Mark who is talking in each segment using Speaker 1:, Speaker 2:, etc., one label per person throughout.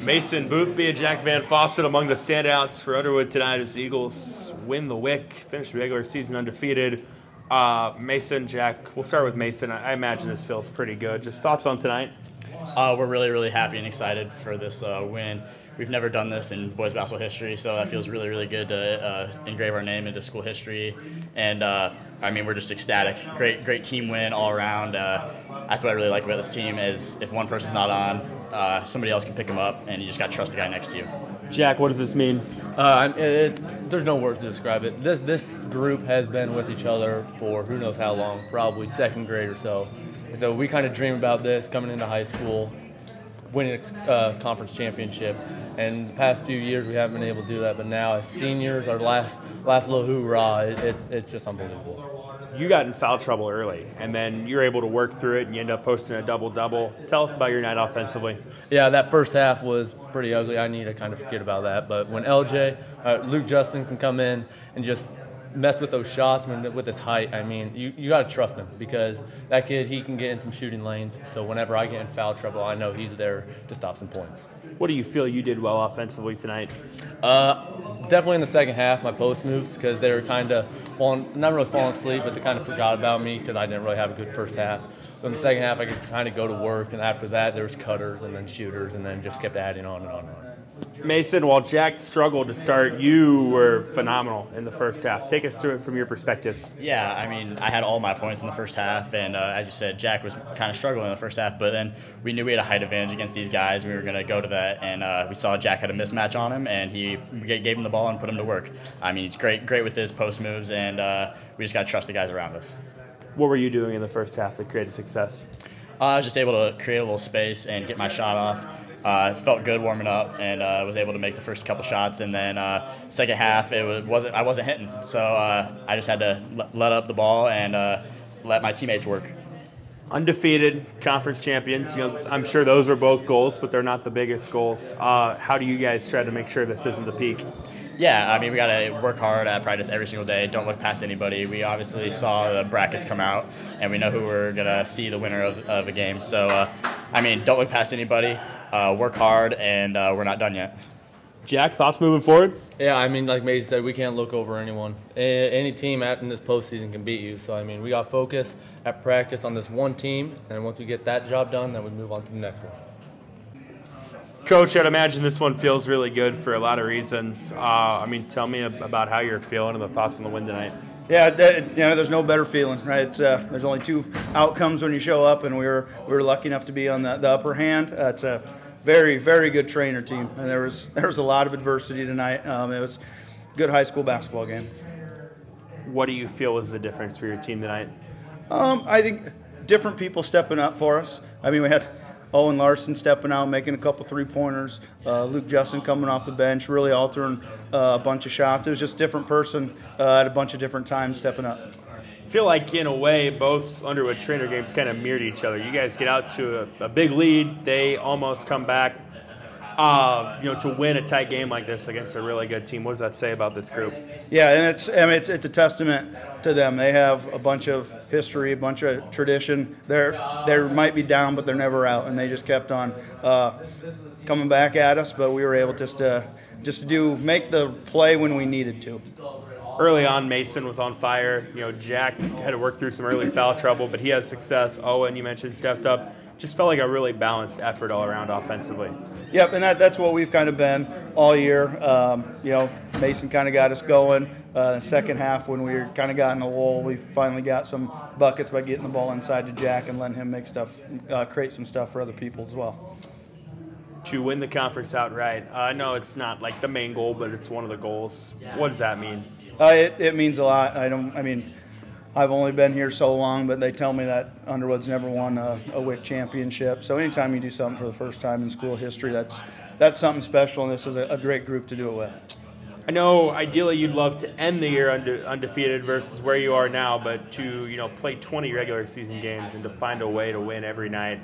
Speaker 1: Mason Boothby and Jack Van Fawcett among the standouts for Underwood tonight as the Eagles win the WIC, finish the regular season undefeated. Mason, Jack, we'll start with Mason. I imagine this feels pretty good. Just thoughts on tonight?
Speaker 2: We're really happy and excited for this win. We've never done this in boys basketball history, so that feels really good to engrave our name into school history. And I mean, we're just ecstatic. Great team win all around. That's what I really like about this team is if one person's not on, somebody else can pick them up, and you just got to trust the guy next to you.
Speaker 1: Jack, what does this mean?
Speaker 3: There's no words to describe it. This group has been with each other for who knows how long, probably second grade or so. So we kind of dream about this coming into high school, winning a conference championship. And the past few years we haven't been able to do that, but now as seniors, our last little hoorah, it's just unbelievable.
Speaker 1: You got in foul trouble early, and then you're able to work through it, and you end up posting a double-double. Tell us about your night offensively.
Speaker 3: Yeah, that first half was pretty ugly. I need to kind of forget about that. But when Luke Justin can come in and just mess with those shots with his height, I mean, you got to trust him because that kid, he can get in some shooting lanes. So whenever I get in foul trouble, I know he's there to stop some points.
Speaker 1: What do you feel you did well offensively tonight?
Speaker 3: Definitely in the second half, my post moves, because they were kind of not really falling asleep, but they kind of forgot about me because I didn't really have a good first half. So in the second half, I could kind of go to work, and after that, there was cutters and then shooters, and then just kept adding on and on and on.
Speaker 1: Mason, while Jack struggled to start, you were phenomenal in the first half. Take us through it from your perspective.
Speaker 2: Yeah, I mean, I had all my points in the first half, and as you said, Jack was kind of struggling in the first half, but then we knew we had a height advantage against these guys. We were going to go to that, and we saw Jack had a mismatch on him, and he gave him the ball and put him to work. I mean, he's great with his post moves, and we just got to trust the guys around us.
Speaker 1: What were you doing in the first half that created success?
Speaker 2: I was just able to create a little space and get my shot off. Felt good warming up, and was able to make the first couple shots. And then second half, I wasn't hitting, so I just had to let up the ball and let my teammates work.
Speaker 1: Undefeated conference champions. You know, I'm sure those are both goals, but they're not the biggest goals. How do you guys try to make sure this isn't the peak?
Speaker 2: Yeah, I mean, we got to work hard at practice every single day. Don't look past anybody. We obviously saw the brackets come out, and we know who we're going to see the winner of a game. So, I mean, don't look past anybody. Work hard, and we're not done yet.
Speaker 1: Jack, thoughts moving forward?
Speaker 3: Yeah, I mean, like Mason said, we can't look over anyone. Any team in this postseason can beat you. So, I mean, we got focus at practice on this one team, and once we get that job done, then we move on to the next one.
Speaker 1: Coach, I'd imagine this one feels really good for a lot of reasons. I mean, tell me about how you're feeling and the thoughts on the win tonight.
Speaker 4: Yeah, there's no better feeling, right? There's only two outcomes when you show up, and we were lucky enough to be on the upper hand. It's a very good Treynor team, and there was a lot of adversity tonight. It was a good high school basketball game.
Speaker 1: What do you feel was the difference for your team tonight?
Speaker 4: I think different people stepping up for us. I mean, we had Owen Larson stepping out, making a couple three-pointers. Luke Justin coming off the bench, really altering a bunch of shots. It was just a different person at a bunch of different times stepping up.
Speaker 1: I feel like, in a way, both Underwood Treynor games kind of mirrored each other. You guys get out to a big lead. They almost come back. To win a tight game like this against a really good team. What does that say about this group?
Speaker 4: Yeah, and it's a testament to them. They have a bunch of history, a bunch of tradition. They might be down, but they're never out, and they just kept on coming back at us. But we were able to make the play when we needed to.
Speaker 1: Early on, Mason was on fire. You know, Jack had to work through some early foul trouble, but he has success. Owen, you mentioned, stepped up. Just felt like a really balanced effort all around offensively.
Speaker 4: Yep, and that's what we've kind of been all year. Mason kind of got us going. The second half, when we kind of got in a lull, we finally got some buckets by getting the ball inside to Jack and letting him make stuff, create some stuff for other people as well.
Speaker 1: To win the conference outright, I know it's not like the main goal, but it's one of the goals. What does that mean?
Speaker 4: It means a lot. I've only been here so long, but they tell me that Underwood's never won a WIC championship. So anytime you do something for the first time in school history, that's something special, and this is a great group to do it with.
Speaker 1: I know ideally you'd love to end the year undefeated versus where you are now, but to play 20 regular season games and to find a way to win every night,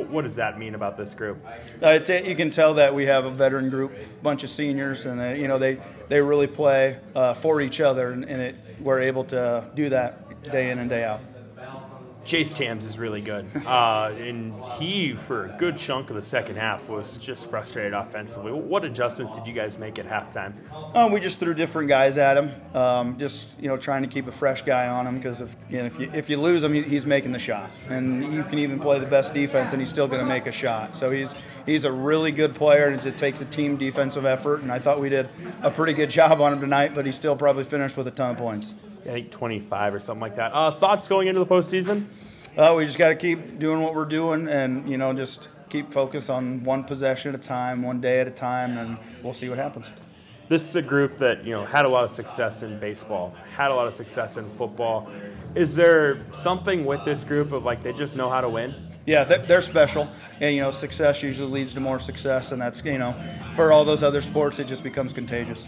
Speaker 1: what does that mean about this group?
Speaker 4: You can tell that we have a veteran group, a bunch of seniors, and they really play for each other, and we're able to do that day in and day out.
Speaker 1: Jace Tams is really good. And he, for a good chunk of the second half, was just frustrated offensively. What adjustments did you guys make at halftime?
Speaker 4: We just threw different guys at him, just trying to keep a fresh guy on him because if you lose him, he's making the shot, and you can even play the best defense and he's still going to make a shot. So he's a really good player, and it takes a team defensive effort. And I thought we did a pretty good job on him tonight, but he still probably finished with a ton of points.
Speaker 1: I think 25 or something like that. Thoughts going into the postseason?
Speaker 4: We just got to keep doing what we're doing, and just keep focused on one possession at a time, one day at a time, and we'll see what happens.
Speaker 1: This is a group that had a lot of success in baseball, had a lot of success in football. Is there something with this group of they just know how to win?
Speaker 4: Yeah, they're special, and success usually leads to more success, and that's for all those other sports, it just becomes contagious.